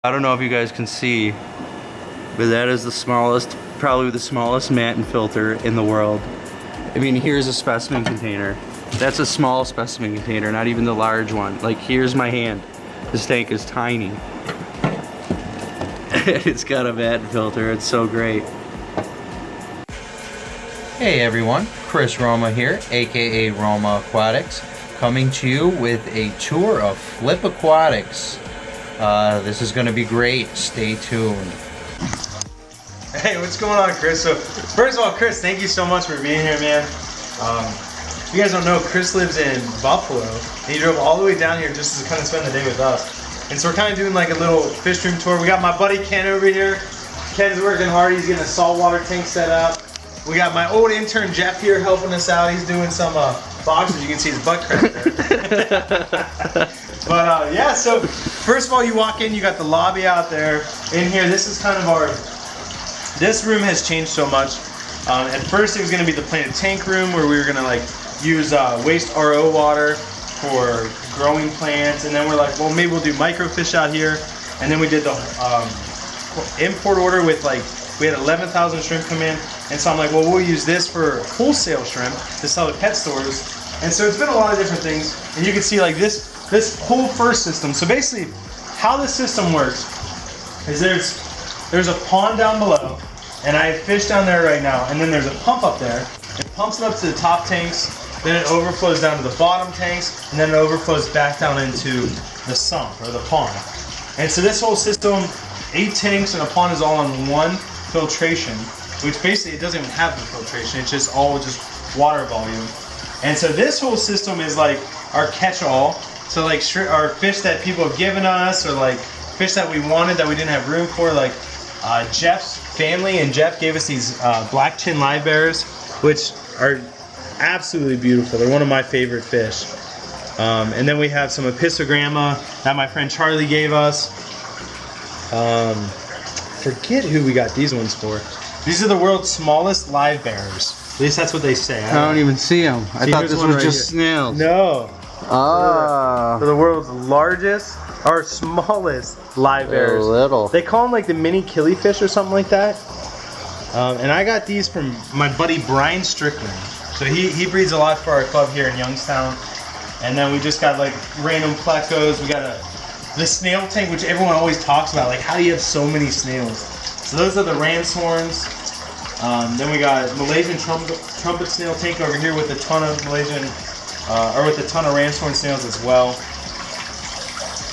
I don't know if you guys can see, but that is the smallest, probably the smallest Manton filter in the world. I mean, here's a specimen container. That's a small specimen container, not even the large one. Like, here's my hand. This tank is tiny. It's got a Manton filter, it's so great. Hey everyone, Chris Roma here, aka Roma Aquatics, coming to you with a tour of Flip Aquatics. This is going to be great. Stay tuned. Hey, what's going on, Chris? So, first of all, Chris, thank you so much for being here, man. If you guys don't know, Chris lives in Buffalo, and he drove all the way down here just to kind of spend the day with us. And so we're kind of doing like a little fish room tour. We got my buddy Ken over here. Ken's working hard. He's getting a saltwater tank set up. We got my old intern Jeff here helping us out. He's doing some boxes. You can see his butt crack there. But yeah, so first of all, you walk in, you got the lobby out there. In here, this is kind of our, this room has changed so much. At first it was going to be the planted tank room where we were going to like use waste RO water for growing plants. And then we're like, well, maybe we'll do microfish out here. And then we did the import order with like, we had 11,000 shrimp come in. And so I'm like, well, we'll use this for wholesale shrimp to sell at pet stores. And so it's been a lot of different things. And you can see like this whole first system. So basically how the system works is there's a pond down below, and I have fish down there right now, and then there's a pump up there. It pumps it up to the top tanks, then it overflows down to the bottom tanks, and then it overflows back down into the sump or the pond. And so this whole system, 8 tanks and a pond, is all on one filtration, which basically it doesn't even have the filtration, it's just all just water volume. And so this whole system is like our catch-all. So like our fish that people have given us, or like fish that we wanted that we didn't have room for, like Jeff's family and Jeff gave us these black chin live bearers, which are absolutely beautiful. They're one of my favorite fish. And then we have some epistogramma that my friend Charlie gave us. Forget who we got these ones for. These are the world's smallest live bearers. At least that's what they say. I don't even see them. I thought this was right just snails. No. They're the world's largest or smallest live bearers. Little. They call them like the mini killifish or something like that. And I got these from my buddy Brian Strickland. So he breeds a lot for our club here in Youngstown. And then we just got like random plecos. We got the snail tank, which everyone always talks about. Like, how do you have so many snails? So those are the Ramshorns. Then we got Malaysian trumpet snail tank over here with a ton of Malaysian, or with a ton of Ramshorn snails as well.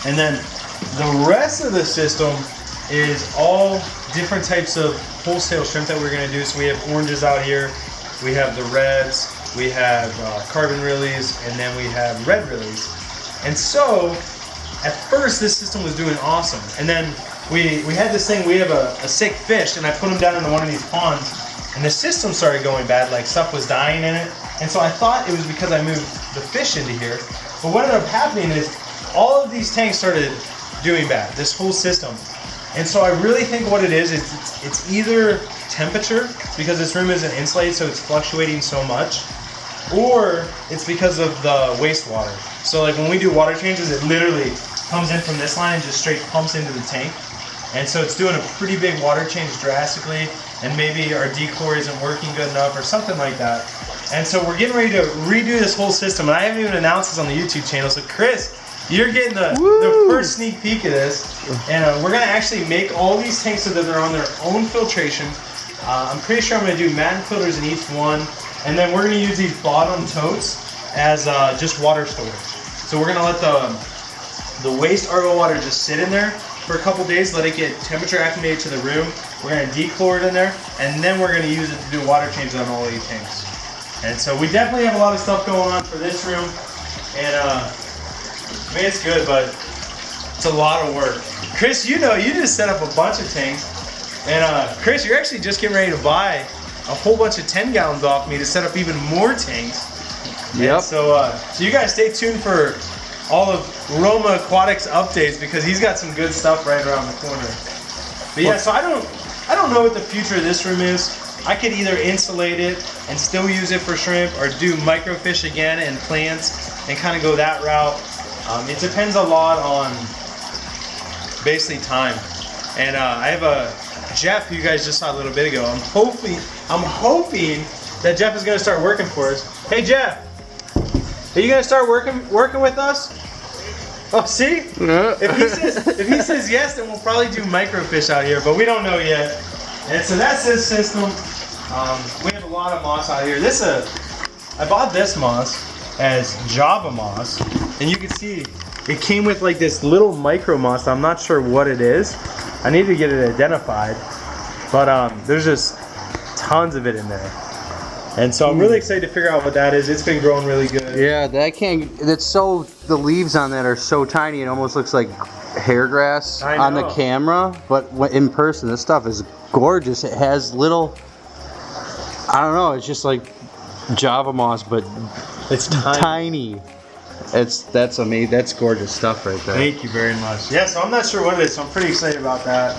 And then the rest of the system is all different types of wholesale shrimp that we're going to do. So we have oranges out here, we have the reds, we have carbon Rilis, and then we have red Rilis. And so at first this system was doing awesome. And then we had this thing, we have a sick fish, and I put him down into one of these ponds, and the system started going bad, like stuff was dying in it. And so I thought it was because I moved the fish into here. But what ended up happening is all of these tanks started doing bad, this whole system. And so I really think what it is, it's either temperature, because this room isn't insulated so it's fluctuating so much, or it's because of the wastewater. So like when we do water changes, it literally comes in from this line and just straight pumps into the tank. And so it's doing a pretty big water change drastically, and maybe our dechlor isn't working good enough or something like that. And so we're getting ready to redo this whole system, and I haven't even announced this on the YouTube channel. So Chris, you're getting the first sneak peek of this, and we're gonna actually make all these tanks so that they're on their own filtration. I'm pretty sure I'm gonna do Manton filters in each one, and then we're gonna use these bottom totes as just water storage. So we're gonna let the waste RO water just sit in there for a couple days, let it get temperature acclimated to the room. We're gonna dechlor it in there, and then we're gonna use it to do water changes on all 8 tanks. And so we definitely have a lot of stuff going on for this room, and I mean, it's good, but it's a lot of work. Chris, you know, you just set up a bunch of tanks, and Chris, you're actually just getting ready to buy a whole bunch of 10 gallons off me to set up even more tanks. Yep. And so you guys stay tuned for all of Roma Aquatics updates, because he's got some good stuff right around the corner. But yeah, so I don't know what the future of this room is. I could either insulate it and still use it for shrimp, or do microfish again and plants and kind of go that route. It depends a lot on basically time. And I have a Jeff, who you guys just saw a little bit ago. I'm hoping that Jeff is gonna start working for us. Hey Jeff, are you gonna start working with us? Oh, see? If he says yes, then we'll probably do microfish out here, but we don't know yet. And so that's this system. We have a lot of moss out here. I bought this moss as Java moss, and you can see it came with like this little micro moss. I'm not sure what it is. I need to get it identified, but there's just tons of it in there. And so I'm really excited to figure out what that is. It's been growing really good. Yeah, the leaves on that are so tiny, it almost looks like hair grass on the camera, but in person, this stuff is gorgeous. It has little, I don't know, it's just like Java moss, but it's tiny. That's amazing. That's gorgeous stuff right there. Thank you very much. Yeah, so I'm not sure what it is, so I'm pretty excited about that.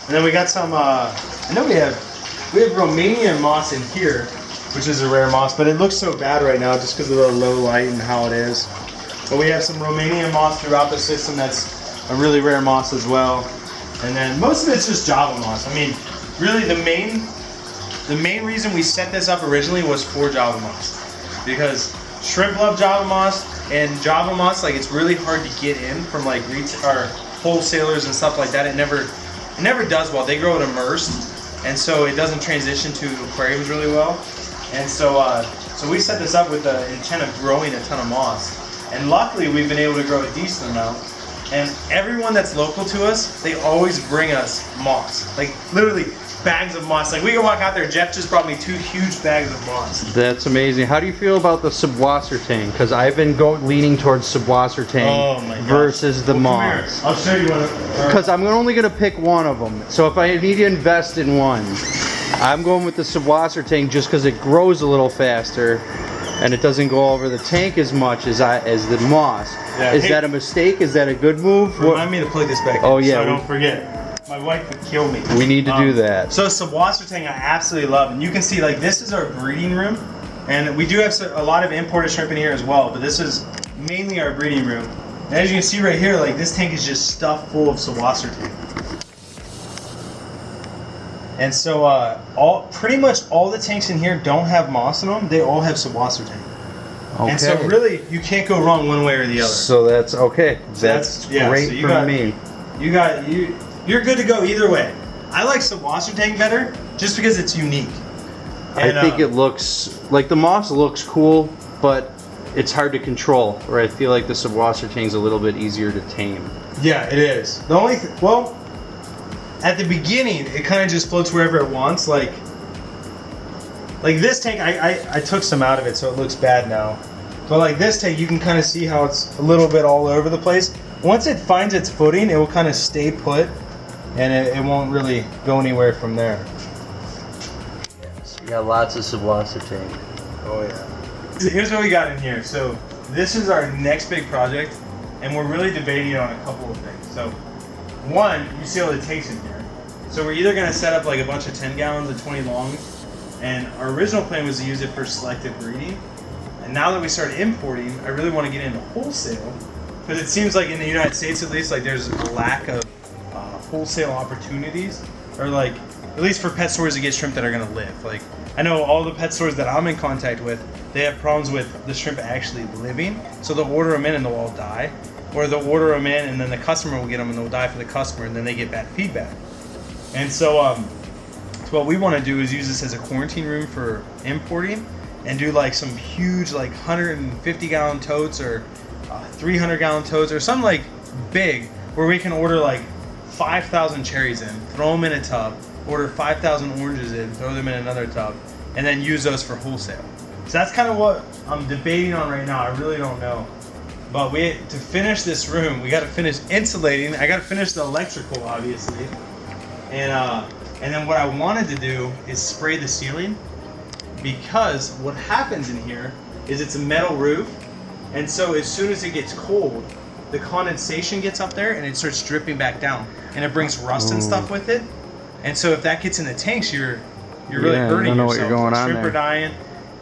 And then we got some, I know we have Romanian moss in here, which is a rare moss, but it looks so bad right now just because of the low light and how it is. But we have some Romanian moss throughout the system that's a really rare moss as well. And then most of it's just Java moss. I mean, really the main reason we set this up originally was for Java moss. Because shrimp love Java moss, and Java moss, like, it's really hard to get in from like wholesalers and stuff like that. It never does well. They grow it immersed, and so it doesn't transition to aquariums really well. And so we set this up with the intent of growing a ton of moss. And luckily we've been able to grow a decent amount. And everyone that's local to us, they always bring us moss. Like literally bags of moss. Like we can walk out there, Jeff just brought me 2 huge bags of moss. That's amazing. How do you feel about the Subwassertang? Because I've been leaning towards Subwassertang versus the moss. I'll show you one. Because I'm only going to pick one of them. So if I need to invest in one, I'm going with the Subwassertang just because it grows a little faster and it doesn't go over the tank as much as the moss. Yeah, is that a mistake? Is that a good move? Remind me to plug this back in, oh, yeah, so I don't forget. My wife would kill me. We need to do that. So Subwassertang I absolutely love. And you can see, like, this is our breeding room. And we do have a lot of imported shrimp in here as well, but this is mainly our breeding room. And as you can see right here, like, this tank is just stuffed full of Subwassertang. And so pretty much all the tanks in here don't have moss in them. They all have Subwassertang. Okay. And so really, you can't go wrong one way or the other. So that's okay. That's great so for me. You're good to go either way. I like Subwassertang better just because it's unique. And, I think it looks like the moss looks cool, but it's hard to control. Or I feel like the Subwassertang's a little bit easier to tame. Yeah, it is. The only at the beginning, it kind of just floats wherever it wants. Like this tank, I took some out of it, so it looks bad now. But like this tank, you can kind of see how it's a little bit all over the place. Once it finds its footing, it will kind of stay put, and it won't really go anywhere from there. Yes, you got lots of Subwassertang. Oh yeah. So here's what we got in here. So this is our next big project, and we're really debating on a couple of things. So one, you see all the tanks in here. So we're either going to set up like a bunch of 10 gallons and 20 longs, and our original plan was to use it for selective breeding. And now that we started importing, I really want to get into wholesale, because it seems like in the United States at least, like there's a lack of wholesale opportunities, or like at least for pet stores to get shrimp that are going to live. Like I know all the pet stores that I'm in contact with, they have problems with the shrimp actually living, so they'll order them in and they'll all die. Or they'll order them in and then the customer will get them and they'll die for the customer, and then they get bad feedback. And so what we want to do is use this as a quarantine room for importing, and do like some huge like 150 gallon totes or 300 gallon totes or something like big, where we can order like 5,000 cherries in, throw them in a tub, order 5,000 oranges in, throw them in another tub, and then use those for wholesale. So that's kind of what I'm debating on right now. I really don't know. But to finish this room, we got to finish insulating. I got to finish the electrical, obviously. And then what I wanted to do is spray the ceiling, because what happens in here is it's a metal roof, and so as soon as it gets cold, the condensation gets up there and it starts dripping back down, and it brings rust and stuff with it. And so if that gets in the tanks, you're really hurting yourself. What you're going on shrimp there. are dying.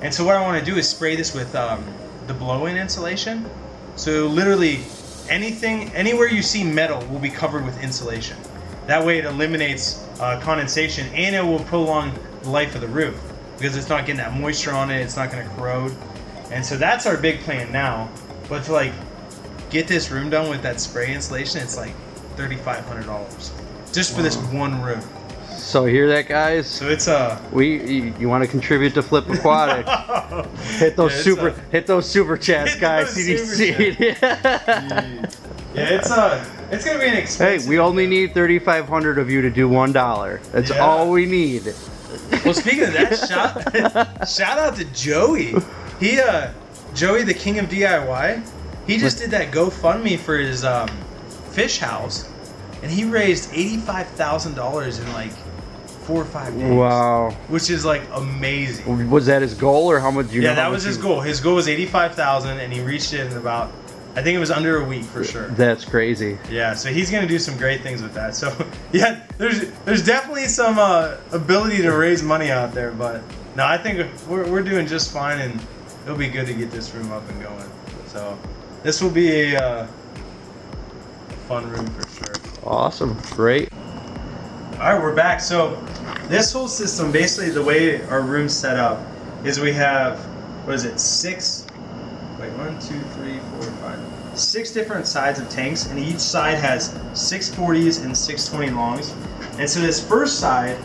And so what I want to do is spray this with the blow-in insulation. So literally, anywhere you see metal will be covered with insulation. That way it eliminates condensation, and it will prolong the life of the roof because it's not getting that moisture on it. It's not going to corrode, and so that's our big plan now. But to like get this room done with that spray insulation, it's like $3,500 just for this one room. So hear that, guys? So it's you want to contribute to Flip Aquatic? hit those super chats, guys. CDC. Yeah, it's gonna be an expensive. Hey, we only need 3,500 of you to do $1. That's all we need. Well, speaking of that, shout out to Joey. Joey, the king of DIY. He just did that GoFundMe for his fish house, and he raised $85,000 in like 4 or 5 days. Wow. Which is like amazing. Was that his goal, or how much? Yeah, that was his goal. His goal was 85,000, and he reached it in about, I think it was under a week for sure. That's crazy. Yeah, so he's gonna do some great things with that. So yeah, there's definitely some ability to raise money out there, but no, I think we're doing just fine, and it'll be good to get this room up and going. So this will be a fun room for sure. Awesome, great. All right, we're back. So this whole system, basically the way our room's set up is we have, what is it, 6 different sides of tanks, and each side has 640s and 620 longs. And so this first side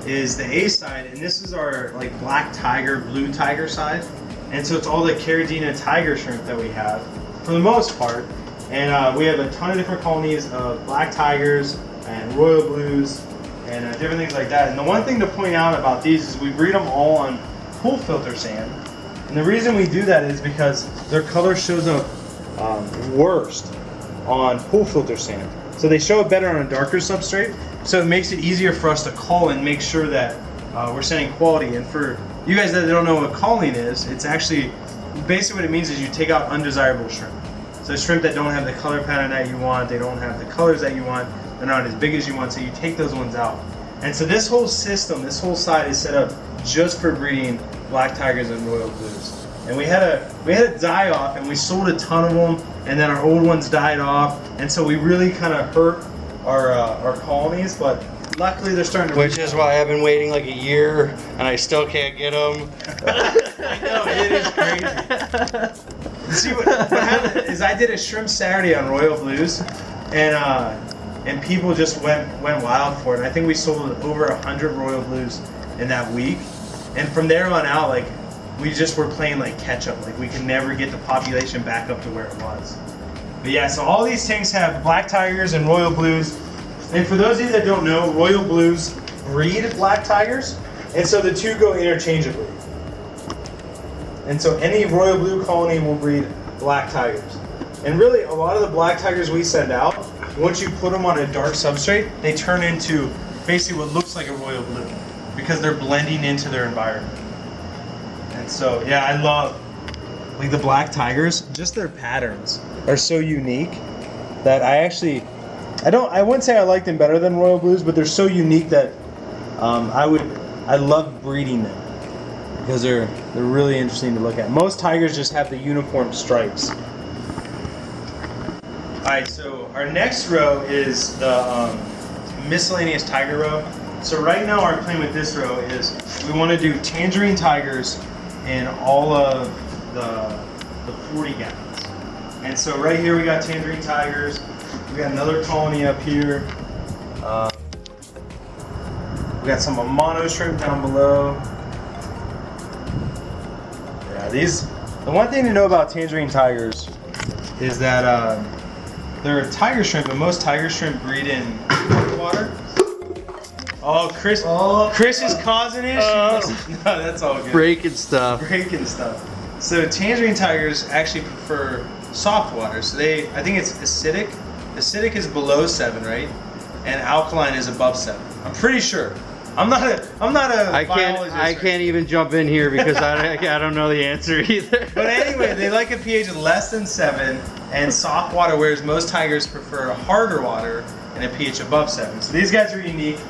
is the A side, and this is our like black tiger, blue tiger side. And so it's all the Caridina tiger shrimp that we have for the most part. And we have a ton of different colonies of black tigers and royal blues and different things like that. And the one thing to point out about these is we breed them all on pool filter sand. And the reason we do that is because their color shows up worst on pool filter sand. So they show up better on a darker substrate. So it makes it easier for us to cull and make sure that we're sending quality. And for you guys that don't know what culling is, it's actually, basically what it means is you take out undesirable shrimp. So shrimp that don't have the color pattern that you want, they don't have the colors that you want, they're not as big as you want, so you take those ones out. And so this whole system, this whole side is set up just for breeding black tigers and royal blues. And we had a die off, and we sold a ton of them, and then our old ones died off, and so we really kind of hurt our colonies, but luckily they're starting to. Which is why I've been waiting like a year, and I still can't get them. I know, it is crazy. See what happened is I did a shrimp Saturday on royal blues, and people just went wild for it. I think we sold over 100 royal blues in that week, and from there on out, like we just were playing like catch up. Like we could never get the population back up to where it was. But yeah, so all these tanks have black tigers and royal blues. And for those of you that don't know, royal blues breed black tigers, and so the two go interchangeably. And so any royal blue colony will breed black tigers. And really, a lot of the black tigers we send out, once you put them on a dark substrate, they turn into basically what looks like a royal blue because they're blending into their environment. And so, yeah, I love like the black tigers. Just their patterns are so unique that I wouldn't say I like them better than royal blues, but they're so unique that I love breeding them because they're really interesting to look at. Most tigers just have the uniform stripes. Alright, so our next row is the miscellaneous tiger row. So right now our plan with this row is we want to do tangerine tigers in all of the 40 gallons. And so right here we got tangerine tigers. We got another colony up here. We got some mono shrimp down below. Yeah, the one thing to know about tangerine tigers is that they're a tiger shrimp, but most tiger shrimp breed in water. Oh, Chris is causing issues. No, that's all good. Breaking stuff. So tangerine tigers actually prefer soft water. So I think it's acidic. Acidic is below 7, right? And alkaline is above 7. I'm pretty sure. I'm not a biologist. I can't even jump in here because I don't know the answer either. But anyway, they like a pH of less than 7 and soft water, whereas most tigers prefer harder water and a pH above 7. So these guys are unique.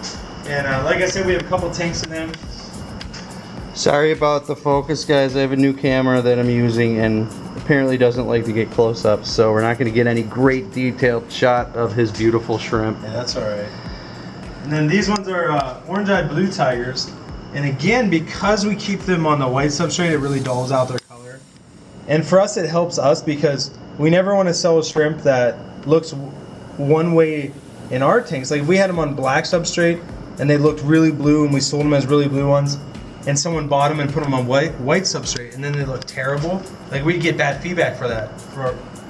And like I said, we have a couple tanks in them. Sorry about the focus, guys. I have a new camera that I'm using, and apparently doesn't like to get close-ups, so we're not going to get any great detailed shot of his beautiful shrimp. Yeah, that's all right. And then these ones are orange-eyed blue tigers. And again, because we keep them on the white substrate, it really dulls out their color. And for us, it helps us because we never want to sell a shrimp that looks one way in our tanks. Like, we had them on black substrate, and they looked really blue, and we sold them as really blue ones. And someone bought them and put them on white substrate, and then they look terrible. Like, we get bad feedback for that,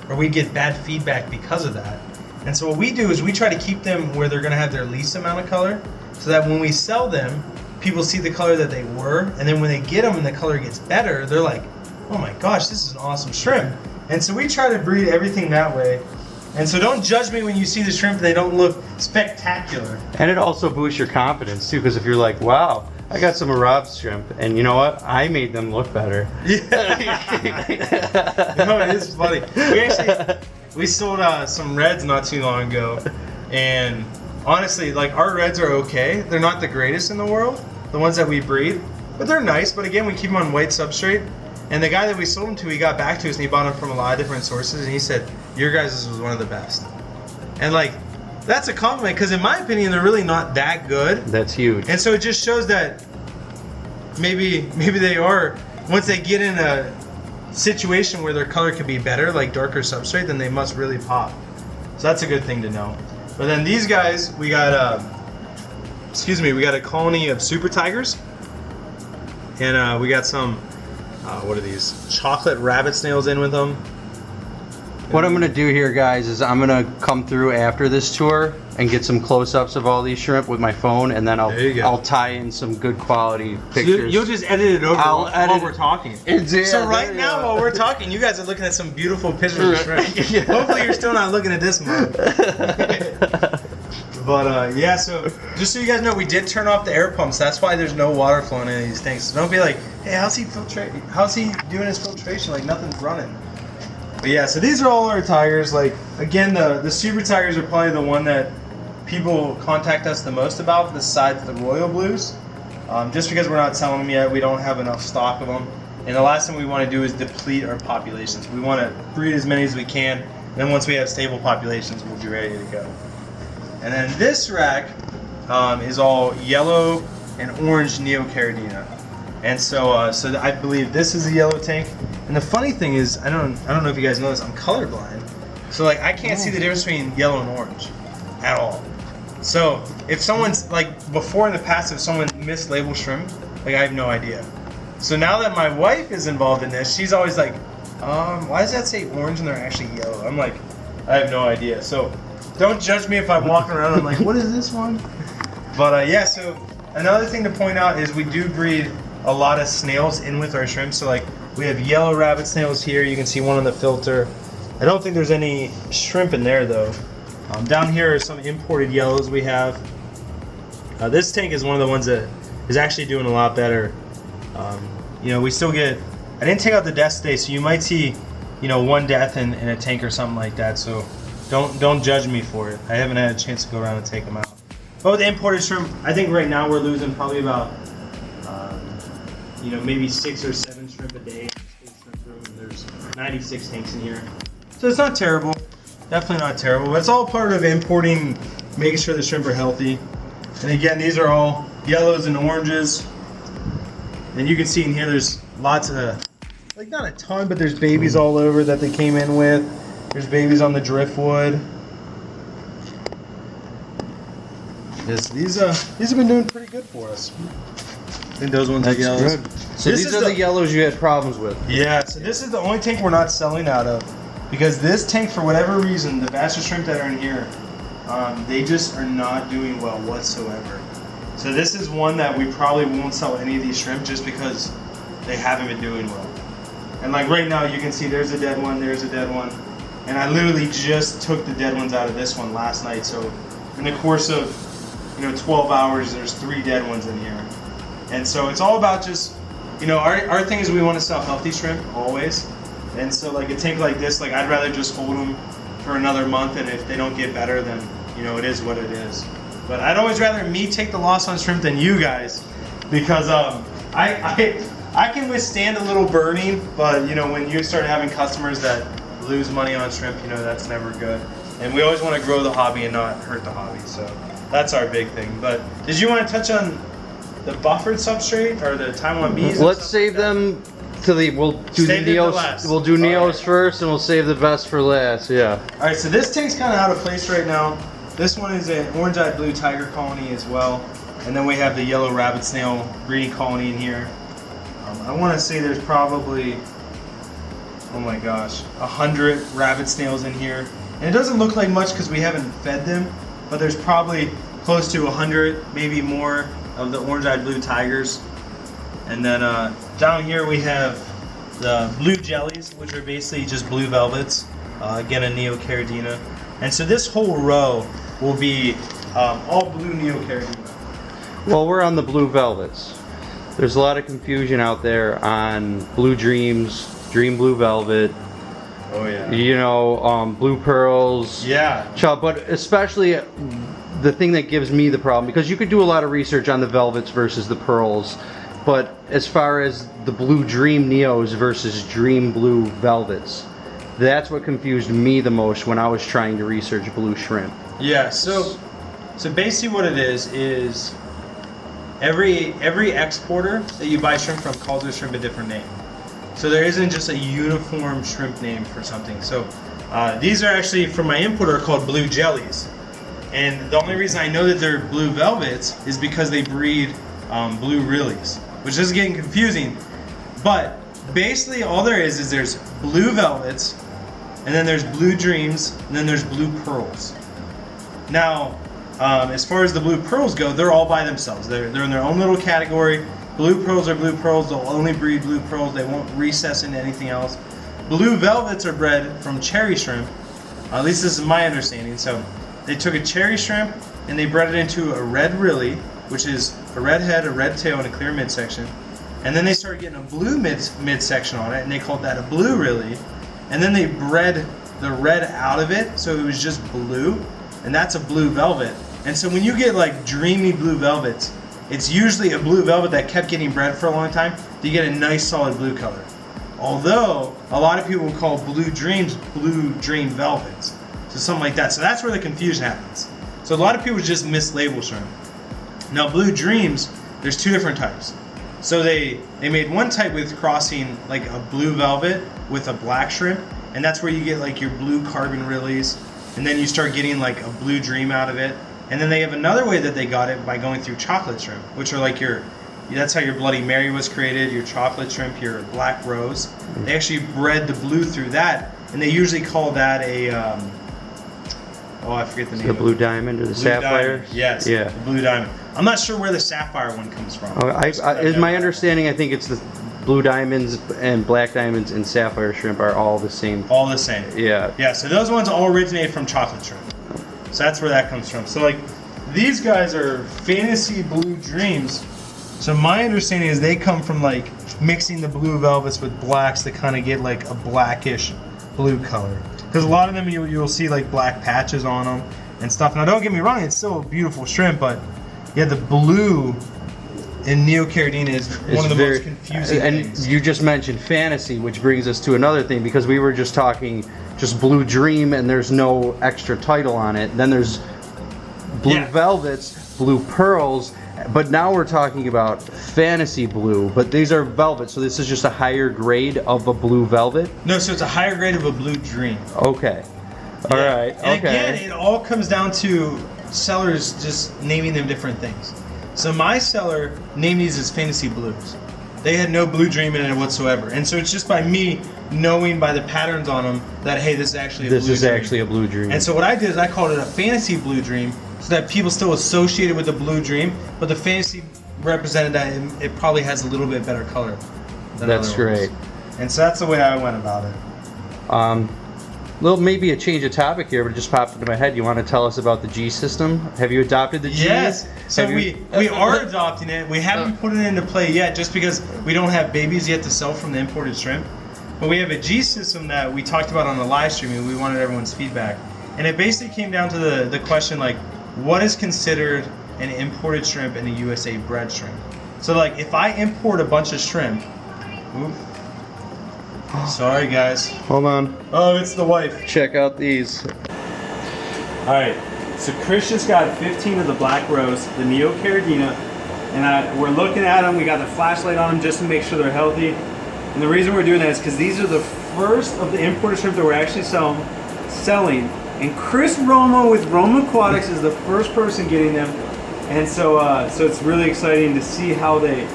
or we get bad feedback because of that. And so what we do is we try to keep them where they're going to have their least amount of color, so that when we sell them, people see the color that they were, and then when they get them and the color gets better, they're like, oh my gosh, this is an awesome shrimp. And so we try to breed everything that way. And so don't judge me when you see the shrimp and they don't look spectacular. And it also boosts your confidence too, because if you're like, wow, I got some of Rob's shrimp, and you know what? I made them look better. Yeah. No, it is funny. We sold some reds not too long ago, and honestly, like, our reds are okay. They're not the greatest in the world, the ones that we breed, but they're nice. But again, we keep them on white substrate. And the guy that we sold them to, he got back to us and he bought them from a lot of different sources, and he said, your guys' was one of the best. And like, that's a compliment, because in my opinion, they're really not that good. That's huge. And so it just shows that maybe they are, once they get in a situation where their color could be better, like darker substrate, then they must really pop. So that's a good thing to know. But then these guys, we got a colony of super tigers, and we got some, what are these? Chocolate rabbit snails in with them. What I'm going to do here, guys, is I'm going to come through after this tour and get some close-ups of all these shrimp with my phone, and then I'll tie in some good quality pictures. You'll just edit it over while we're talking. So right now, yeah. while we're talking, you guys are looking at some beautiful pictures of shrimp. Yeah. Hopefully you're still not looking at this mug. But yeah, so just so you guys know, we did turn off the air pumps. That's why there's no water flowing in these things. So don't be like, hey, how's he doing his filtration? Like, nothing's running. But yeah, so these are all our tigers. Like, again, the super tigers are probably the one that people contact us the most about, besides the royal blues. Just because we're not selling them yet, we don't have enough stock of them. And the last thing we want to do is deplete our populations. We want to breed as many as we can. And then once we have stable populations, we'll be ready to go. And then this rack is all yellow and orange Neocaridina. And so I believe this is a yellow tank. And the funny thing is, I don't know if you guys know this, I'm colorblind. So like, I can't see the difference between yellow and orange at all. So if someone's like, before in the past, if someone mislabeled shrimp, like, I have no idea. So now that my wife is involved in this, she's always like, why does that say orange and they're actually yellow? I'm like, I have no idea. So don't judge me if I'm walking around and I'm like, what is this one? But yeah, so another thing to point out is we do breed a lot of snails in with our shrimp. So like, we have yellow rabbit snails here. You can see one on the filter. I don't think there's any shrimp in there though. Down here are some imported yellows we have. This tank is one of the ones that is actually doing a lot better. You know, we still get, I didn't take out the deaths today, so you might see, you know, one death in a tank or something like that. So don't judge me for it. I haven't had a chance to go around and take them out. But with the imported shrimp, I think right now we're losing probably about, you know, maybe 6 or 7 shrimp a day in this big shrimp room. There's 96 tanks in here. So it's not terrible. Definitely not terrible. But it's all part of importing, making sure the shrimp are healthy. And again, these are all yellows and oranges. And you can see in here there's lots of, like, not a ton, but there's babies all over that they came in with. There's babies on the driftwood. These have been doing pretty good for us. I think those ones are yellows. Good. So these are the yellows you had problems with. Yeah, so this is the only tank we're not selling out of. Because this tank, for whatever reason, the batch of shrimp that are in here, they just are not doing well whatsoever. So this is one that we probably won't sell any of these shrimp just because they haven't been doing well. And like right now, you can see there's a dead one, there's a dead one. And I literally just took the dead ones out of this one last night. So in the course of, you know, 12 hours, there's 3 dead ones in here. And so it's all about just, you know, our thing is we want to sell healthy shrimp always. And so like a tank like this, like, I'd rather just hold them for another month, and if they don't get better, then, you know, it is what it is. But I'd always rather me take the loss on shrimp than you guys, because I I can withstand a little burning, but you know, when you start having customers that lose money on shrimp, you know, that's never good. And we always want to grow the hobby and not hurt the hobby, so that's our big thing. But did you want to touch on the buffered substrate or the Taiwan bees? Let's save them to we'll do Save the it to Neos. last. We'll do Neos Alright. first, and we'll save the best for last. Yeah. All right, so this tank's kind of out of place right now. This one is an orange-eyed blue tiger colony as well, and then we have the yellow rabbit snail breeding colony in here. I want to say there's probably, oh my gosh, 100 rabbit snails in here, and it doesn't look like much because we haven't fed them, but there's probably close to 100, maybe more, of the orange-eyed blue tigers. And then down here we have the blue jellies, which are basically just blue velvets. Again, a Neocaridina. And so this whole row will be all blue Neocaridina. Well, we're on the blue velvets. There's a lot of confusion out there on blue dreams, dream blue velvet. Oh yeah. You know, blue pearls. Yeah. But especially the thing that gives me the problem, because you could do a lot of research on the velvets versus the pearls, but as far as the blue dream neos versus dream blue velvets, that's what confused me the most when I was trying to research blue shrimp. Yeah. So basically what it is every exporter that you buy shrimp from calls their shrimp a different name. So there isn't just a uniform shrimp name for something. So these are actually, from my importer, called blue jellies. And the only reason I know that they're blue velvets is because they breed blue Rilis, which is getting confusing. But basically all there is there's blue velvets, and then there's blue dreams, and then there's blue pearls. Now, as far as the blue pearls go, they're all by themselves. They're in their own little category. Blue pearls are blue pearls. They'll only breed blue pearls. They won't recess into anything else. Blue velvets are bred from cherry shrimp. At least this is my understanding. So they took a cherry shrimp and they bred it into a red Rili, which is a red head, a red tail, and a clear midsection. And then they started getting a blue midsection on it, and they called that a blue Rili. And then they bred the red out of it, so it was just blue, and that's a blue velvet. And so when you get like dreamy blue velvets, it's usually a blue velvet that kept getting bred for a long time. You get a nice solid blue color. Although a lot of people call blue dreams blue dream velvets, so something like that. So that's where the confusion happens. So a lot of people just mislabel shrimp. Now blue dreams, there's two different types. So they made one type with crossing like a blue velvet with a black shrimp, and that's where you get like your blue carbon Rilis, and then you start getting like a blue dream out of it. And then they have another way that they got it by going through chocolate shrimp, which are like that's how your Bloody Mary was created, your chocolate shrimp, your black rose. They actually bred the blue through that, and they usually call that a, I forget the name. The blue diamond or the sapphire? Diamond. Yes, yeah. the blue diamond. I'm not sure where the sapphire one comes from. Is my understanding, I think it's the blue diamonds and black diamonds and sapphire shrimp are all the same. All the same. Yeah. Yeah, so those ones all originate from chocolate shrimp. So that's where that comes from. So like, these guys are fantasy blue dreams. So my understanding is they come from like mixing the blue velvets with blacks to kind of get like a blackish blue color. Because a lot of them you'll see like black patches on them and stuff. Now don't get me wrong, it's still a beautiful shrimp, but yeah, the blue in Neocaridina is one of the most confusing things. And you just mentioned fantasy, which brings us to another thing, because we were just talking just blue dream and there's no extra title on it. Then there's blue velvets, blue pearls, but now we're talking about fantasy blue, but these are velvets, so this is just a higher grade of a blue velvet? No, so it's a higher grade of a blue dream. Okay. All right. And okay. again, it all comes down to sellers just naming them different things. So my seller named these as fantasy blues. They had no blue dream in it whatsoever. And so it's just by me knowing by the patterns on them that, hey, this is actually a blue dream. This is actually a blue dream. And so what I did is I called it a fantasy blue dream so that people still associate it with the blue dream, but the fantasy represented that it probably has a little bit better color than That's other great. ones. And so that's the way I went about it. Little maybe a change of topic here, but it just popped into my head. You want to tell us about the G system? Have you adopted the G? Yes. So we are adopting it. We haven't put it into play yet, just because we don't have babies yet to sell from the imported shrimp. But we have a G system that we talked about on the live stream, and we wanted everyone's feedback. And it basically came down to the question like, what is considered an imported shrimp and a USA bred shrimp? So like, if I import a bunch of shrimp Oop. Sorry, guys. Hold on. Oh, it's the wife. Check out these. All right. So Chris just got 15 of the black roast, the Neocaridina, and we're looking at them. We got the flashlight on them just to make sure they're healthy. And the reason we're doing that is because these are the first of the imported shrimp that we're actually selling. And Chris Roma with Roma Aquatics is the first person getting them. And so it's really exciting to see how they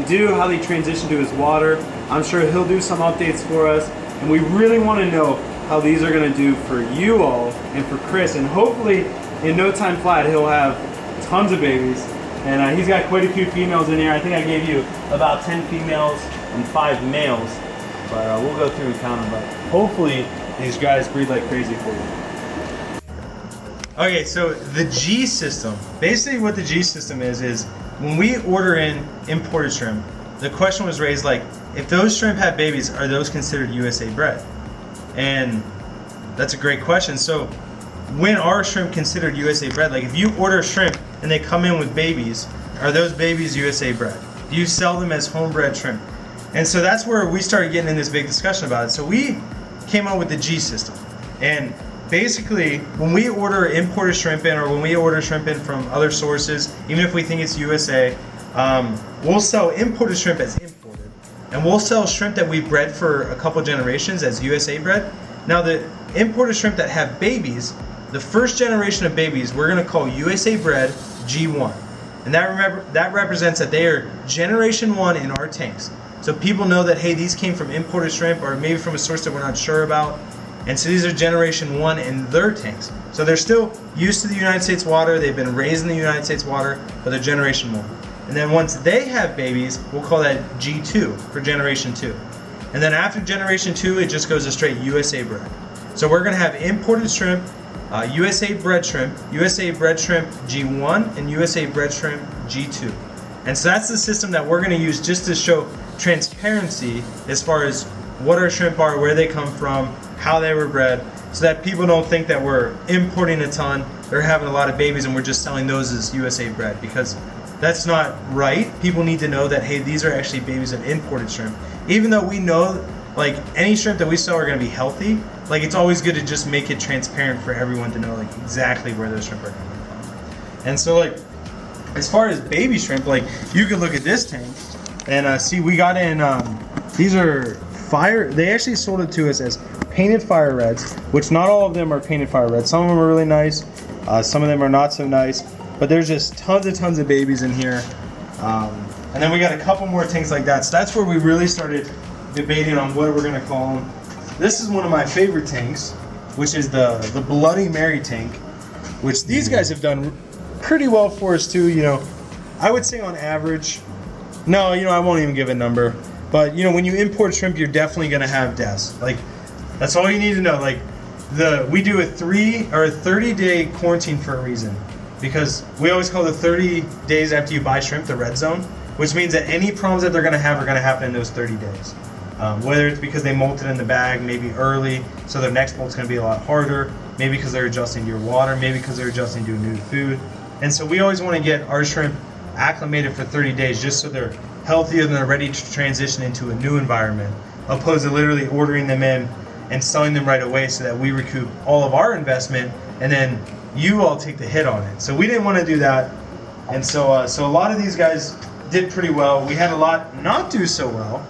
do, how they transition to his water. I'm sure he'll do some updates for us. And we really want to know how these are going to do for you all and for Chris. And hopefully, in no time flat, he'll have tons of babies. And he's got quite a few females in here. I think I gave you about 10 females and 5 males. But we'll go through and count them. But hopefully, these guys breed like crazy for you. Okay, so the G system. Basically what the G system is when we order in imported shrimp, the question was raised like, if those shrimp have babies, are those considered USA bred? And that's a great question. So when are shrimp considered USA bred? Like if you order shrimp and they come in with babies, are those babies USA bred? Do you sell them as homebred shrimp? And so that's where we started getting in this big discussion about it. So we came out with the G system. And basically, when we order imported shrimp in, or when we order shrimp in from other sources, even if we think it's USA, we'll sell imported shrimp as imported. And we'll sell shrimp that we bred for a couple generations as USA bred. Now the imported shrimp that have babies, the first generation of babies, we're going to call USA bred G1. And that represents that they are generation 1 in our tanks. So people know that, hey, these came from imported shrimp, or maybe from a source that we're not sure about. And so these are generation 1 in their tanks. So they're still used to the United States water, they've been raised in the United States water, but they're generation 1. And then once they have babies, we'll call that G2 for generation 2. And then after generation 2, it just goes a straight USA bred. So we're gonna have imported shrimp, USA bred shrimp G1, and USA bred shrimp G2. And so that's the system that we're gonna use just to show transparency as far as what our shrimp are, where they come from, how they were bred, so that people don't think that we're importing a ton, they're having a lot of babies and we're just selling those as USA bred, because that's not right. People need to know that, hey, these are actually babies of imported shrimp. Even though we know, like, any shrimp that we sell are going to be healthy, like, it's always good to just make it transparent for everyone to know, like, exactly where those shrimp are coming from. And so, like, as far as baby shrimp, like, you can look at this tank and see we got in, these are fire, they actually sold it to us as painted fire reds, which not all of them are painted fire reds. Some of them are really nice, some of them are not so nice, but there's just tons of babies in here. And then we got a couple more tanks like that. So that's where we really started debating on what we're gonna call them. This is one of my favorite tanks, which is the Bloody Mary tank, which these guys have done pretty well for us too. You know, I would say on average, no, you know, I won't even give a number, but you know, when you import shrimp, you're definitely gonna have deaths. Like, that's all you need to know. Like, we do a 30-day quarantine for a reason, because we always call the 30 days after you buy shrimp the red zone, which means that any problems that they're gonna have are gonna happen in those 30 days. Whether it's because they molted in the bag maybe early, so their next molt's going to be a lot harder, maybe because they're adjusting to your water, maybe because they're adjusting to new food. And so we always want to get our shrimp acclimated for 30 days just so they're healthier and they're ready to transition into a new environment, opposed to literally ordering them in and selling them right away so that we recoup all of our investment and then you all take the hit on it. So we didn't want to do that. And so a lot of these guys did pretty well. We had a lot not do so well.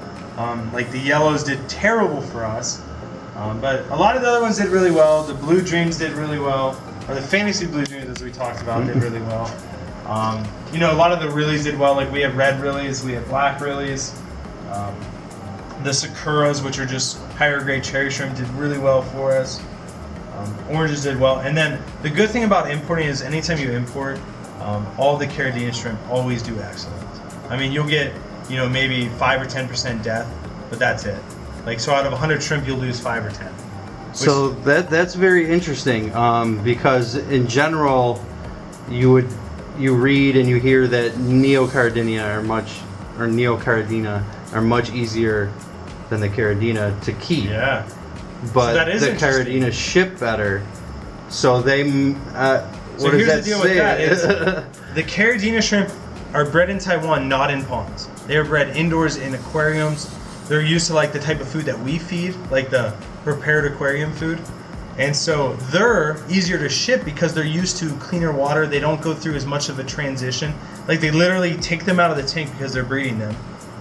Like the yellows did terrible for us, but a lot of the other ones did really well. The Blue Dreams did really well, or the Fantasy Blue Dreams, as we talked about, did really well. You know, a lot of the Rilis did well. Like we have red Rilis, we have black Rilis. The Sakuras, which are just higher grade cherry shrimp, did really well for us. Oranges did well. And then the good thing about importing is anytime you import, all the Caridina shrimp always do excellent. I mean, you'll get, you know, maybe 5 or 10% death, but that's it. Like, so out of 100 shrimp, you'll lose 5 or 10. So that's very interesting, because in general, you read and you hear that Neocaridina are much easier than the Caridina to keep. Yeah. But so that is the Caridina ship better. So they. So here's the deal with that is the Caridina shrimp are bred in Taiwan, not in ponds. They are bred indoors in aquariums. they're used to like the type of food that we feed, like the prepared aquarium food. And so they're easier to ship because they're used to cleaner water. They don't go through as much of a transition. Like they literally take them out of the tank because they're breeding them,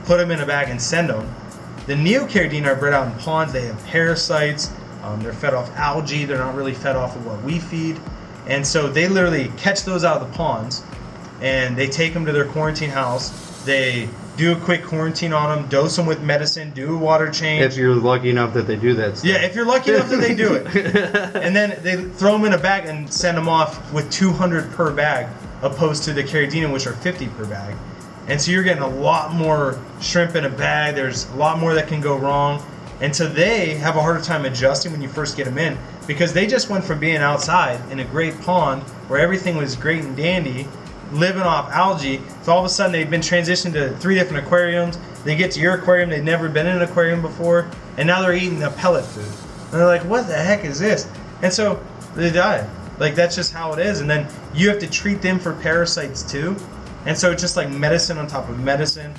put them in a bag and send them. The Neocaridina are bred out in ponds. They have parasites. They're fed off algae. They're not really fed off of what we feed. And so they literally catch those out of the ponds and they take them to their quarantine house. They do a quick quarantine on them, dose them with medicine, do a water change. If you're lucky enough that they do that stuff. Yeah, if you're lucky enough that they do it. And then they throw them in a bag and send them off with 200 per bag, opposed to the Caridina, which are 50 per bag. And so you're getting a lot more shrimp in a bag. There's a lot more that can go wrong. And so they have a harder time adjusting when you first get them in, because they just went from being outside in a great pond where everything was great and dandy, living off algae, so all of a sudden they've been transitioned to 3 different aquariums. They get to your aquarium, they've never been in an aquarium before, and now they're eating the pellet food. And they're like, what the heck is this? And so they die. Like, that's just how it is. And then you have to treat them for parasites too. And so it's just like medicine on top of medicine.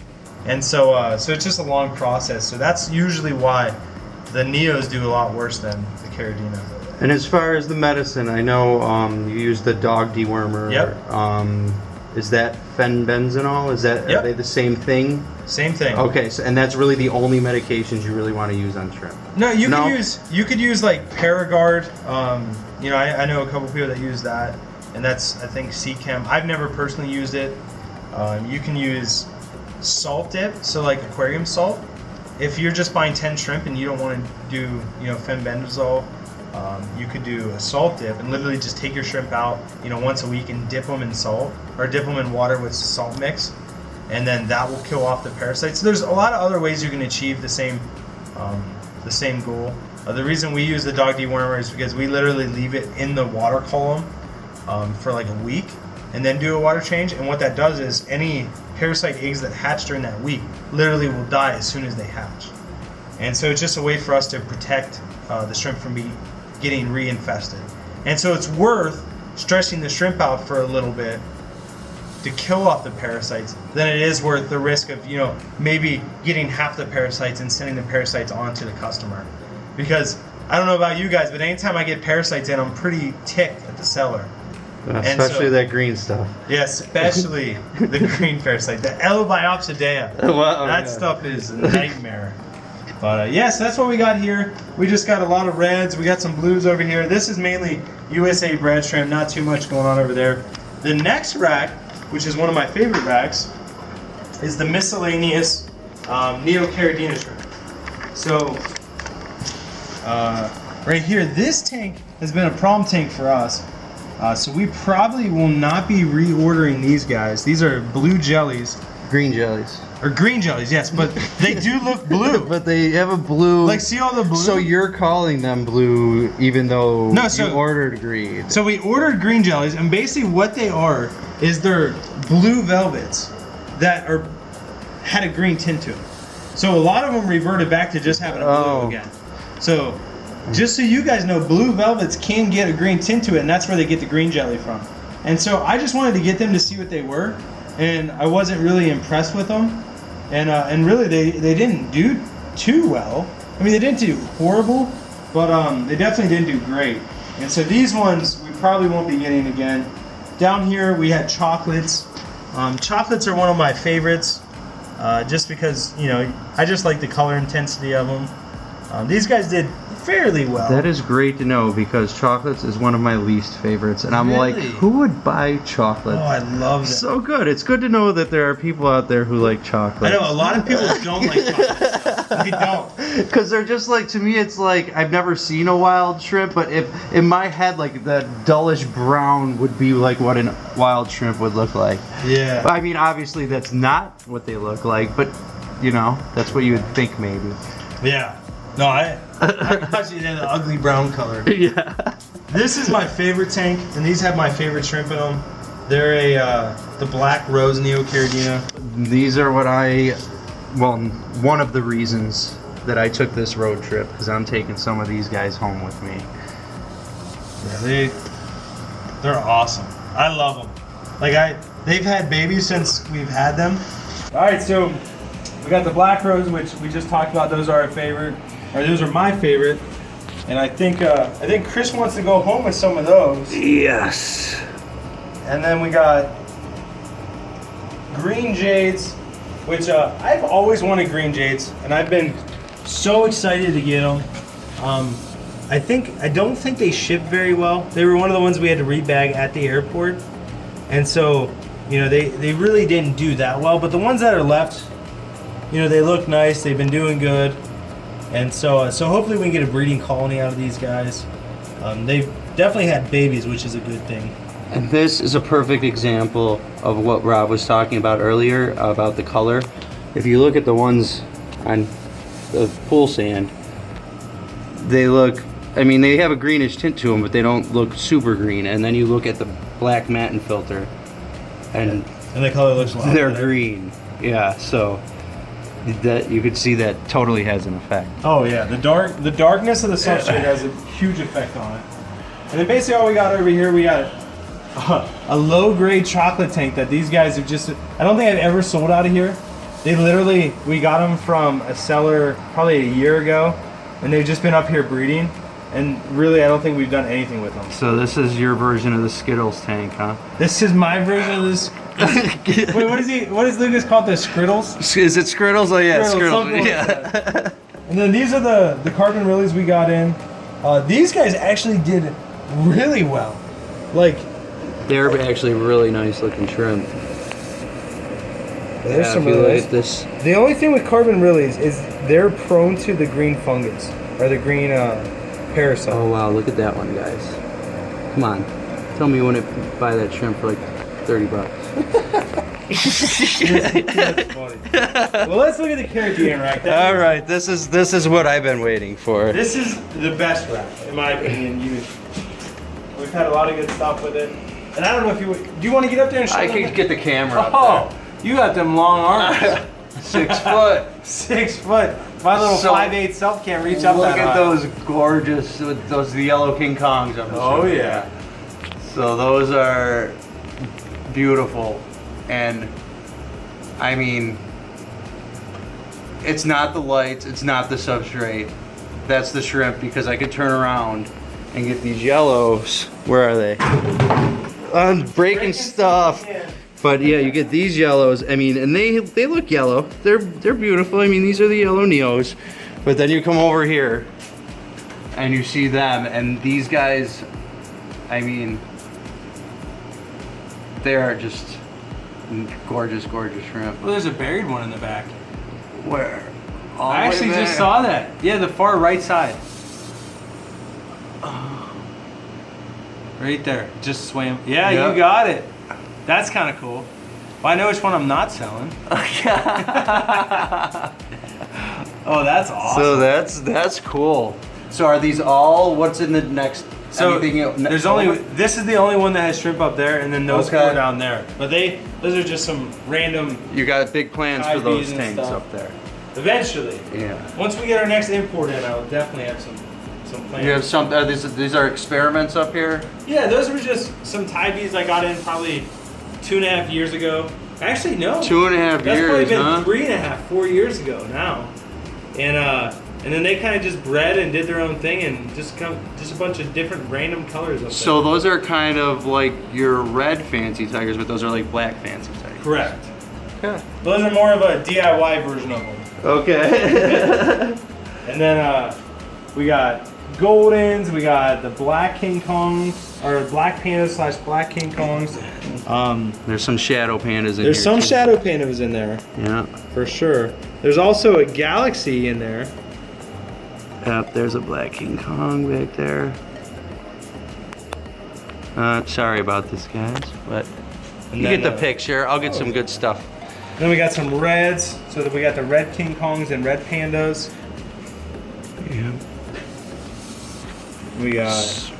And so so it's just a long process. So that's usually why the Neos do a lot worse than the Caridina. And as far as the medicine, I know you use the dog dewormer. Yep. Is that fenbenzanol? Is that Yep. Are they the same thing? Same thing. Okay, so and that's really the only medications you really want to use on shrimp. No, you could use like Paragard. You know, I know a couple people that use that, and that's, I think, C-Chem. I've never personally used it. You can use salt dip, so like aquarium salt. If you're just buying 10 shrimp and you don't want to do, you know, fenbendazole, you could do a salt dip and literally just take your shrimp out, you know, once a week and dip them in salt or dip them in water with salt mix, and then that will kill off the parasites. So there's a lot of other ways you can achieve the same goal. The reason we use the dog dewormer is because we literally leave it in the water column for like a week and then do a water change. And what that does is any parasite eggs that hatch during that week literally will die as soon as they hatch. And so it's just a way for us to protect the shrimp from getting reinfested. And so it's worth stressing the shrimp out for a little bit to kill off the parasites than it is worth the risk of, you know, maybe getting half the parasites and sending the parasites on to the customer. Because I don't know about you guys, but anytime I get parasites in, I'm pretty ticked at the seller. Especially that green stuff. Yeah, especially the green parasite, the Elbiopsidea. Well, that stuff is a nightmare. But yes, that's what we got here. We just got a lot of reds. We got some blues over here. This is mainly USA bred shrimp. Not too much going on over there. The next rack, which is one of my favorite racks, is the Miscellaneous Neocaridina shrimp. So right here, this tank has been a problem tank for us. So we probably will not be reordering these guys. These are blue jellies. Green jellies. Or green jellies, yes, but they do look blue. But they have a blue. Like, see all the blue? So you're calling them blue even though you ordered green. So we ordered green jellies, and basically what they are is they're blue velvets that had a green tint to them. So a lot of them reverted back to just having a blue again. So just so you guys know, blue velvets can get a green tint to it, and that's where they get the green jelly from. And so I just wanted to get them to see what they were, and I wasn't really impressed with them. And really they didn't do too well. I mean, they didn't do horrible, but they definitely didn't do great. And so these ones we probably won't be getting again. Down here we had chocolates. Chocolates are one of my favorites, just because, you know, I just like the color intensity of them. These guys did fairly well. That is great to know, because chocolates is one of my least favorites, and I'm like, who would buy chocolate? Oh, I love that. So good. It's good to know that there are people out there who like chocolate. I know a lot of people don't like chocolate. They don't. Because they're just like, to me, it's like I've never seen a wild shrimp, but if in my head, like that dullish brown would be like what a wild shrimp would look like. Yeah. I mean, obviously that's not what they look like, but you know, that's what you would think maybe. Yeah. No, I actually did an ugly brown color. Yeah. This is my favorite tank, and these have my favorite shrimp in them. They're the Black Rose Neocaridina. These are one of the reasons that I took this road trip, because I'm taking some of these guys home with me. Yeah, they're awesome. I love them. Like they've had babies since we've had them. All right, so We got the black rose, which we just talked about. Those are our favorite, or those are my favorite. And I think Chris wants to go home with some of those. Yes. And then we got green jades, which I've always wanted green jades, and I've been so excited to get them. I don't think they ship very well. They were one of the ones we had to rebag at the airport, and so they really didn't do that well. But the ones that are left, they look nice. They've been doing good, and so hopefully we can get a breeding colony out of these guys. They've definitely had babies, which is a good thing. And this is a perfect example of what Rob was talking about earlier about the color. If you look at the ones on the pool sand, they look, they have a greenish tint to them, but they don't look super green. And then you look at the black matin filter, and the color looks a lot they're better. green. Yeah, so that you could see that totally has an effect. Oh yeah, the darkness of the substrate has a huge effect on it. And then basically all we got over here, we got a low-grade chocolate tank that these guys have just, I don't think I've ever sold out of here. They literally, we got them from a seller probably a year ago, and they've just been up here breeding, and really I don't think we've done anything with them. So this is your version of the Skittles tank, huh? This is my version of this. Wait, what does Lucas call it? The Skrittles? Is it Skrittles? Oh yeah, Skrittles, something like that. And then these are the carbon Rilis we got in. These guys actually did really well. Like, they're actually really nice looking shrimp. there's some if you of look those. at this. The only thing with carbon Rilis is they're prone to the green fungus or the green parasite. Oh wow, look at that one, guys. Come on, tell me you want to buy that shrimp for like $30. That's funny. Well, let's look at the Caridina rack. All right, this is what I've been waiting for. This is the best rack, in my opinion. We've had a lot of good stuff with it. And I don't know if do you want to get up there and show I them? could get the camera up Oh, you got them long arms. there. 6 foot. 6 foot. My little So, 5'8" self can't reach up Look that at high. those gorgeous, those the yellow King Kongs. Oh yeah. So those are beautiful, and it's not the lights, it's not the substrate, that's the shrimp, because I could turn around and get these yellows. Where are they? I'm breaking stuff. But yeah, you get these yellows. And they look yellow. They're beautiful. These are the yellow neos. But then you come over here and you see them, and these guys, they are just gorgeous, gorgeous shrimp. Well, there's a buried one in the back. Where? I actually just saw that. Yeah, the far right side. Right there. Just swam. Yeah, Yep. you got it. That's kind of cool. Well, I know which one I'm not selling. Oh, that's awesome. So that's cool. So are these all? What's in the next? So anything there's only this is the only one that has shrimp up there, and then those Okay. four down there. But those are just some random. You got big plans for IVs those and tanks stuff. up there. Eventually, Yeah. once we get our next import in, I'll definitely have some plans. You have some. These are experiments up here. Yeah, those were just some Taiwanese I got in probably 2.5 years ago. Actually, no. 2.5 That's years, probably been huh? 3.5, 4 years ago now. And then they kind of just bred and did their own thing, and just a bunch of different random colors up So there. those are kind of like your red fancy tigers, but those are like black fancy tigers. Correct. Okay. Those are more of a DIY version of them. Okay. And then we got Goldens, we got the Black King Kongs, or Black Pandas / Black King Kongs. There's some shadow pandas in There's here. some too. shadow pandas in there, Yeah. for sure. There's also a Galaxy in there. Yep, there's a Black King Kong back there. Sorry about this, guys, but And you then, get the picture. I'll get some good stuff. Then we got some reds, so that we got the red King Kongs and red pandas. Yeah. We got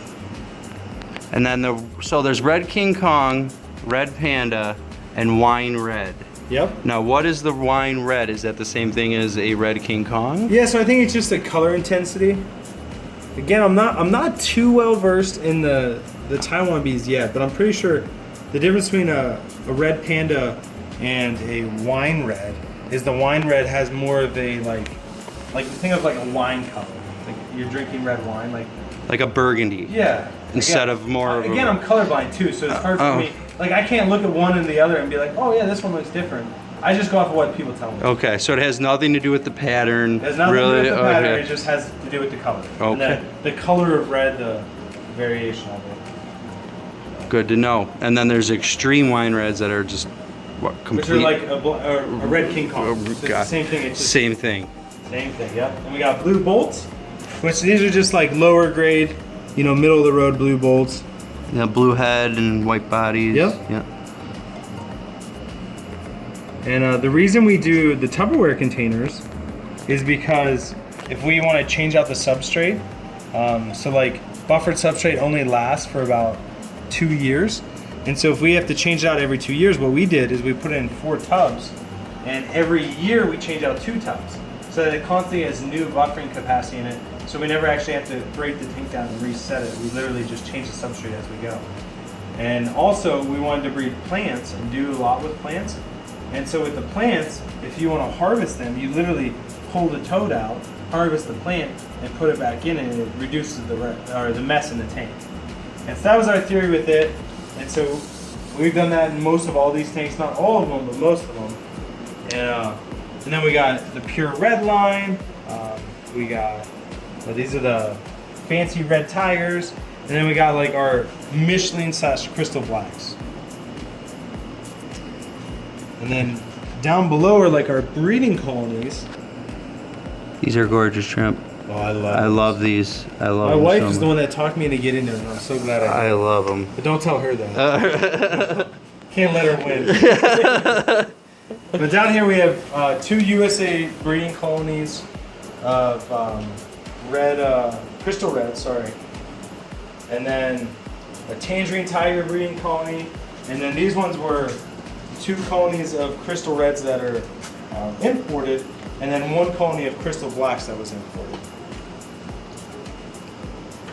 And then so there's Red King Kong, Red Panda, and Wine Red. Yep. Now, what is the Wine Red? Is that the same thing as a Red King Kong? Yeah, so I think it's just the color intensity. Again, I'm not too well versed in the Taiwan bees yet, but I'm pretty sure the difference between a red panda and a wine red is the wine red has more of a like think of like a wine color. Like you're drinking red wine, like a burgundy. Yeah. Instead of more of again, I'm colorblind too, so it's hard for me. Like I can't look at one and the other and be like, oh yeah, this one looks different. I just go off of what people tell me. Okay, so it has nothing to do with the pattern. It has nothing really? to do with the pattern. Okay. It just has to do with the color. Okay. And then the color of red, the variation of it. Good to know. And then there's extreme wine reds that are just what complete. Which are like a red King Kong. So it's the same thing. It's just same thing. Same thing. Yep. And we got blue bolts, which these are just like lower grade, you know, middle of the road blue bolts. Yeah, blue head and white bodies. Yep. Yeah. And the reason we do the Tupperware containers is because if we want to change out the substrate, so like buffered substrate only lasts for about 2 years. And so if we have to change it out every 2 years, what we did is we put in 4 tubs, and every year we change out 2 tubs. So that it constantly has new buffering capacity in it. So we never actually have to break the tank down and reset it. We literally just change the substrate as we go. And also we wanted to breed plants and do a lot with plants. And so with the plants, if you want to harvest them, you literally pull the toad out, harvest the plant, and put it back in, and it reduces the mess in the tank. And so that was our theory with it. And so we've done that in most of all these tanks, not all of them, but most of them. And then we got the pure red line. We got these are the fancy red tigers, and then we got like our Michelin / crystal blacks. And then down below are like our breeding colonies. These are gorgeous shrimp. Oh, I love these. I love My them wife so is the much. one that talked me into getting them, and I'm so glad I did. I love them. But don't tell her that. Can't let her win. But down here we have 2 USA breeding colonies of crystal red, sorry. And then a tangerine tiger breeding colony. And then these ones were 2 colonies of crystal reds that are imported, and then 1 colony of crystal blacks that was imported.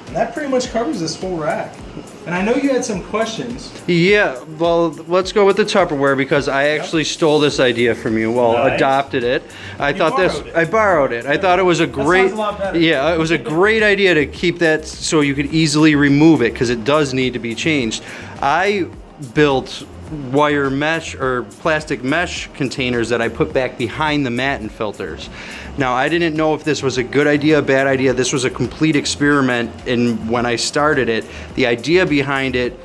And that pretty much covers this whole rack. And I know you had some questions. Yeah, well, let's go with the Tupperware because I actually stole this idea from you. Well, Nice. adopted it. I borrowed it. I thought it was a That great. sounds a lot better. Yeah, it was a great idea to keep that so you could easily remove it because it does need to be changed. I built wire mesh or plastic mesh containers that I put back behind the matin filters. Now, I didn't know if this was a good idea, a bad idea. This was a complete experiment, and when I started it, the idea behind it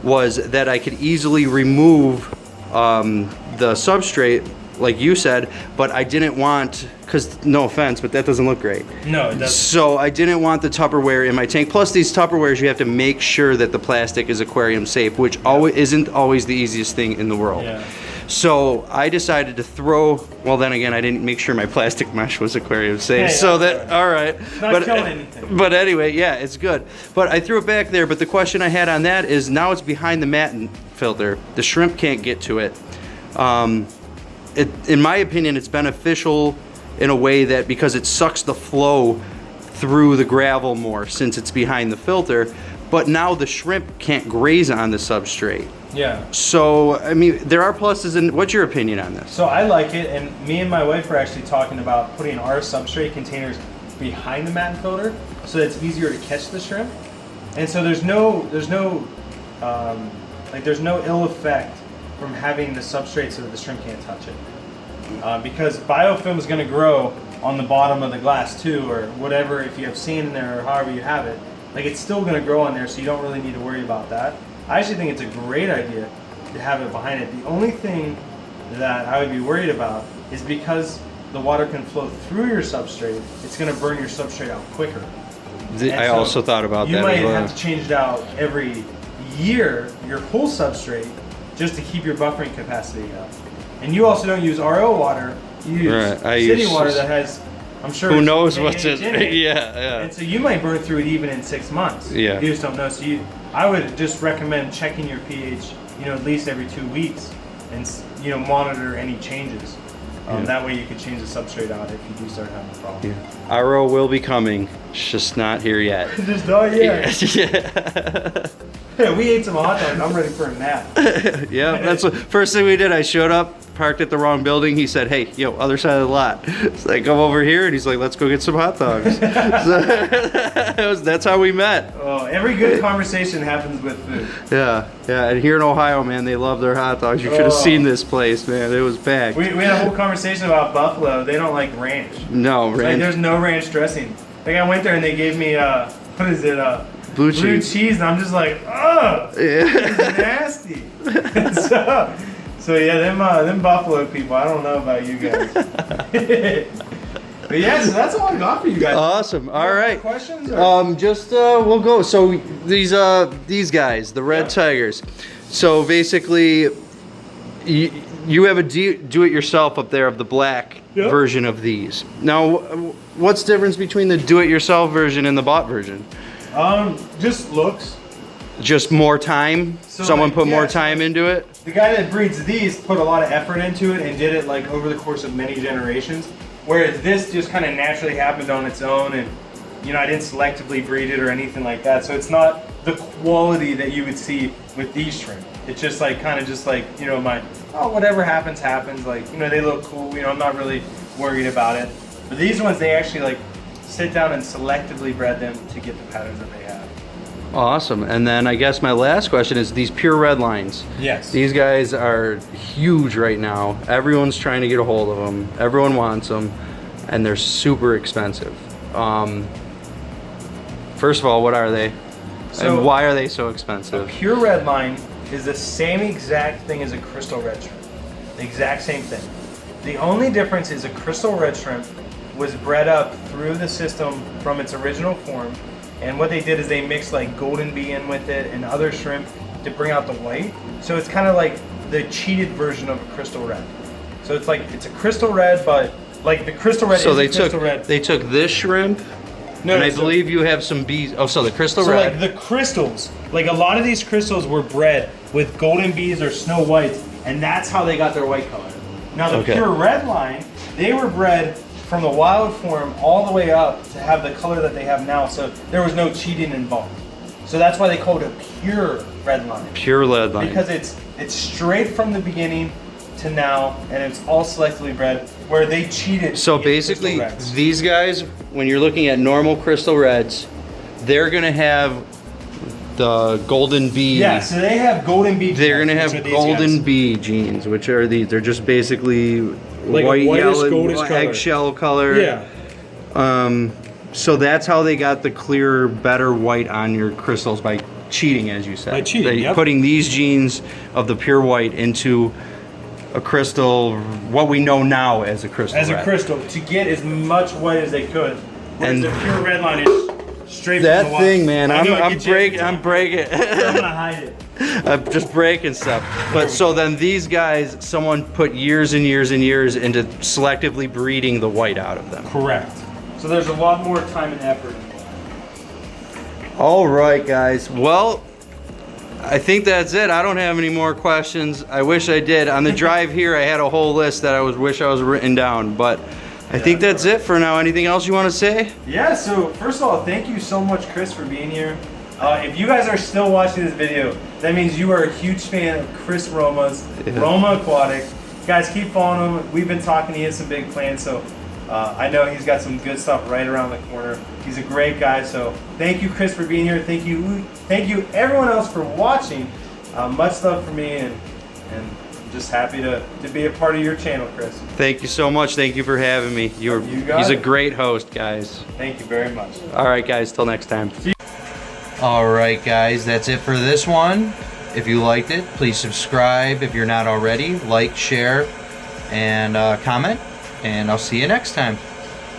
was that I could easily remove the substrate, like you said, but I didn't want, because no offense, but that doesn't look great. No, it doesn't. So I didn't want the Tupperware in my tank. Plus these Tupperwares, you have to make sure that the plastic is aquarium safe, which isn't always the easiest thing in the world. Yeah. So I decided to throw, well then again, I didn't make sure my plastic mesh was aquarium safe. Hey, so that's that, all right. not killing anything. But anyway, yeah, it's good. But I threw it back there, but the question I had on that is now it's behind the matin filter. The shrimp can't get to it. In my opinion, it's beneficial in a way that because it sucks the flow through the gravel more since it's behind the filter, but now the shrimp can't graze on the substrate. Yeah. So, I mean, there are pluses, and what's your opinion on this? So I like it, and me and my wife were actually talking about putting our substrate containers behind the matin filter so that it's easier to catch the shrimp. And so there's no ill effect from having the substrate so that the shrimp can't touch it. Because biofilm is going to grow on the bottom of the glass too, or whatever, if you have sand in there or however you have it. Like, it's still going to grow on there, so you don't really need to worry about that. I actually think it's a great idea to have it behind it. The only thing that I would be worried about is because the water can flow through your substrate, it's going to burn your substrate out quicker. I also thought about that You as might well. have to change it out every year, your whole substrate, just to keep your buffering capacity up. And you also don't use RO water, you use city water that has, I'm sure, who knows what's in it. Yeah. And so you might burn through it even in 6 months. Yeah. You just don't know. So I would just recommend checking your pH, at least every 2 weeks, and monitor any changes. That way you could change the substrate out if you do start having a problem. Yeah. RO will be coming, it's just not here yet. Just not yet. Yeah. We ate some hot dogs. I'm ready for a nap. Yeah, that's the first thing we did. I showed up, parked at the wrong building. He said, hey, yo, other side of the lot. So I come over here and he's like, let's go get some hot dogs. So, that's how we met. Oh, every good conversation happens with food. Yeah, and here in Ohio, man, they love their hot dogs. You should have seen this place, man. It was packed. We had a whole conversation about Buffalo. They don't like ranch. No, ranch. Like, there's no ranch dressing. Like, I went there and they gave me, what is it? Blue cheese. And I'm just like, oh, it's nasty. So yeah, them Buffalo people, I don't know about you guys. But yeah, so that's all I got for you guys. Awesome. All right. Questions? We'll go. So these guys, the red tigers. So basically, you have a do-it-yourself up there of the black version of these. Now, what's the difference between the do-it-yourself version and the bought version? Just looks. Just more time. So Someone like, put more time into it. The guy that breeds these put a lot of effort into it and did it like over the course of many generations. Whereas this just kind of naturally happened on its own, and you know, I didn't selectively breed it or anything like that. So it's not the quality that you would see with these shrimp. It's just like kind of just like, you know, whatever happens happens. Like, you know, they look cool. You know, I'm not really worried about it. But these ones, they actually like sit down and selectively bred them to get the patterns that they have. Awesome. And then I guess my last question is these pure red lines. Yes. These guys are huge right now. Everyone's trying to get a hold of them. Everyone wants them, and they're super expensive. First of all, what are they? And why are they so expensive? A pure red line is the same exact thing as a crystal red shrimp. The exact same thing. The only difference is a crystal red shrimp was bred up through the system from its original form. And what they did is they mixed like golden bee in with it and other shrimp to bring out the white. So it's kind of like the cheated version of a crystal red. So it's like, it's a crystal red, but like the crystal red so is they a crystal took red. They took this shrimp, and I believe you have some bees. Oh, so the crystal red. So like the crystals, like a lot of these crystals were bred with golden bees or snow whites, and that's how they got their white color. Now the pure red line, they were bred from the wild form all the way up to have the color that they have now, so there was no cheating involved. So that's why they call it a pure red line. Pure red line. Because it's straight from the beginning to now, and it's all selectively bred, where they cheated. So basically, these guys, when you're looking at normal crystal reds, they're gonna have the golden bee. Yeah, so they have golden bee. They're gonna have golden bee genes, which are these. They're just basically like white, yellow, color. eggshell color. Yeah. So that's how they got the clearer, better white on your crystals, by cheating, as you said. By cheating, Putting these genes of the pure white into a crystal, what we know now as a crystal. As a crystal, to get as much white as they could. And the pure red line is straight that from the thing, man. I'm breaking. I'm gonna hide it. I'm just breaking stuff. But so then these guys, someone put years and years and years into selectively breeding the white out of them. Correct. So there's a lot more time and effort involved. All right, guys. Well, I think that's it. I don't have any more questions. I wish I did. On the drive here, I had a whole list that I wish I was written down, but I think that's it for now. Anything else you want to say? Yeah, so first of all, thank you so much, Chris, for being here. If you guys are still watching this video, that means you are a huge fan of Chris Roma's Roma Aquatics. Guys, keep following him. We've been talking. He has some big plans, so I know he's got some good stuff right around the corner. He's a great guy, so thank you, Chris, for being here. Thank you everyone else for watching. Much love for me, and I'm just happy to be a part of your channel, Chris. Thank you so much. Thank you for having me. He's a great host, guys. Thank you very much. All right, guys, till next time. All right, guys, that's it for this one. If you liked it, please subscribe if you're not already. Like, share, and comment. And I'll see you next time.